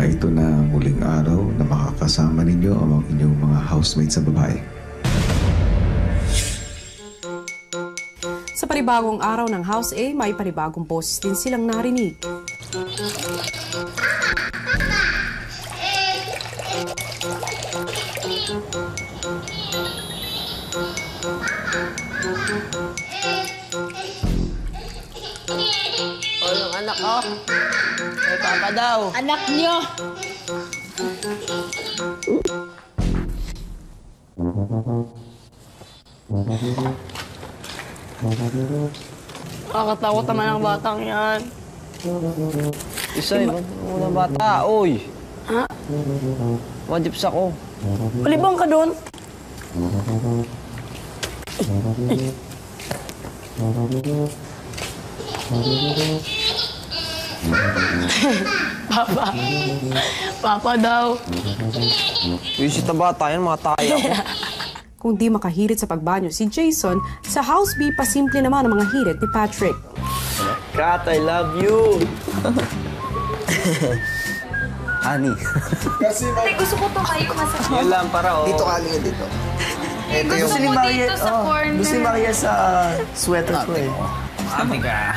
Na ito na ang huling araw na makakasama ninyo ang inyong mga housemates sa babae. Sa panibagong araw ng House A, may panibagong boses din silang narinig. Anong anak ko? May papa daw. Anak niyo! Nakakatakot naman ang batang yan. Isa, unang bata. Oy! Ha? Wadips ako. Palibang ka doon? Papa. Papa daw. Visit na bata yan, mga tayo ako. Kung di makahirit sa pagbanyo si Jason, sa House B, pasimple naman ang mga hirit ni Patrick. Kat, I love you! Honey. Ay, gusto ko to kayo masakit. Yun lang para, oh. Dito ka lang dito. Ito Gusto yung... ko dito sa corner. Gusto ni Maria sa sweater ko eh. Ate ka.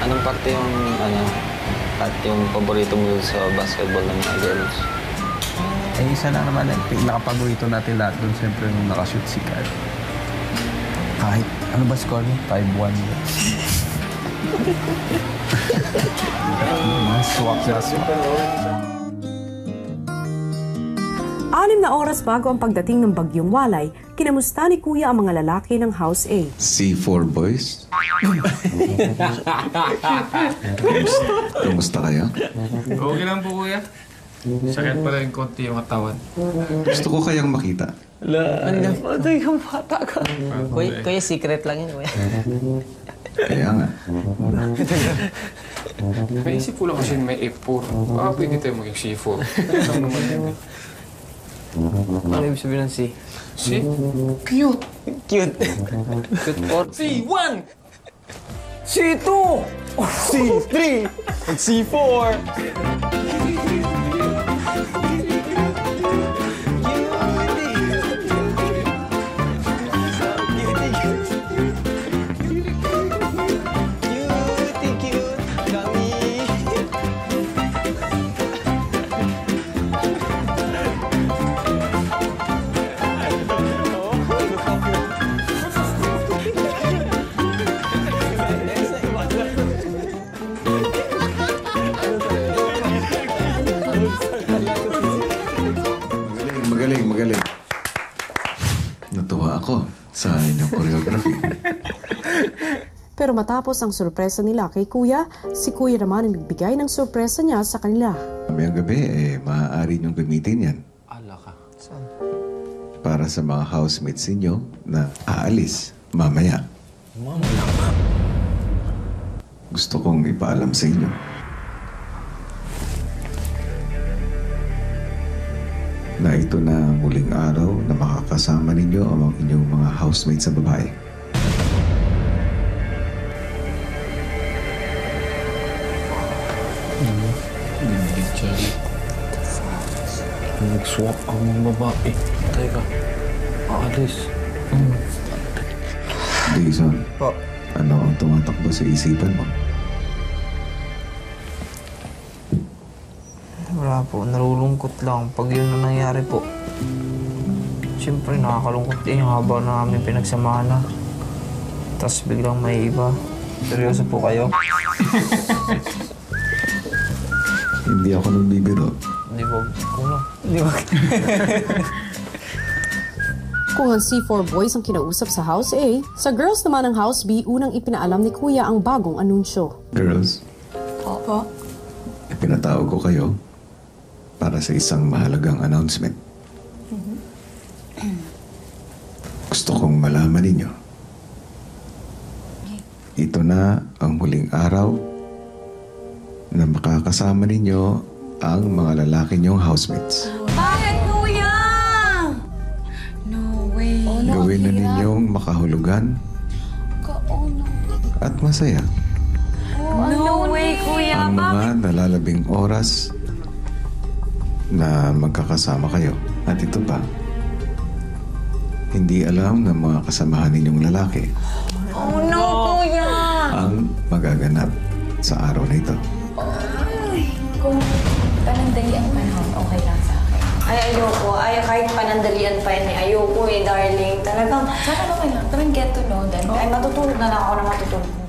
Anong parte yung, at yung paborito mo sa basketball ng mga girls? Eh, isa lang naman, pinaka-paborito natin lahat doon, siyempre nung nakashoot si Kat. Kahit, ano ba score niya? 5-1. Swak na swak. 6 na oras bago ang pagdating ng Bagyong Walay, kinamusta ni Kuya ang mga lalaki ng House A. C4 boys? Kamusta kayo? Okay lang po, kuya. Sakit pa rin konti yung katawan. Gusto ko kayang makita. Ano? Patay kang bata ka. Kuya, secret lang yun, kuya. Kaya nga. Naisip ko lang kasi may F4. Baka pwede tayo maging C4. Ano naman yun? Ano ibig sabihin ng C? C? Cute! Cute. Cute for C1! C2! C3! C4! Magaling. Natuwa ako sa inyong choreography. Pero matapos ang sorpresa nila kay Kuya, si Kuya naman ang nagbigay ng sorpresa niya sa kanila. Mamayang gabi, maaari niyong gamitin yan. Ala ka. Saan? Para sa mga housemates ninyo na aalis mamaya. Gusto kong ipaalam sa inyo. Na ito na ang huling araw na makakasama ninyo ang inyong mga housemates sa babae. Nag-swap ang mga babae. Teka, aalis. Jason, Po. ano ang tumatakbo sa isipan mo? Wala po, nalulungkot lang pag yun na nangyari po. Siyempre, nakakalungkot din yung haba na namin pinagsamahan na. Tapos biglang may iba. Seryoso po kayo? Hindi ako nagbibiro. Hindi wag. Kulang. Hindi wag. Kung ang C4 boys ang kinausap sa House A, sa girls naman ng House B, unang ipinaalam ni Kuya ang bagong anunsyo. Girls, Opo. ipinatawag ko kayo para sa isang mahalagang announcement. Gusto kong malaman ninyo. Ito na ang huling araw na makakasama ninyo ang mga lalaki niyong housemates. Bakit, kuya? No way. Gawin na ninyong makahulugan at masaya. No way, kuya. ang mga nalalabing oras na magkakasama kayo. At ito pa, hindi alam ng mga kasamahan ninyong lalaki Oh no, kuya! ang magaganap sa araw na ito. Kung panandali ang panahon, okay lang sa akin. Ay, ayoko. Ay, kahit panandalian pa yun, ayoko darling. Talagang, sana okay lang. Talagang get to know them. Ay, matutulog na lang ako na matutulog.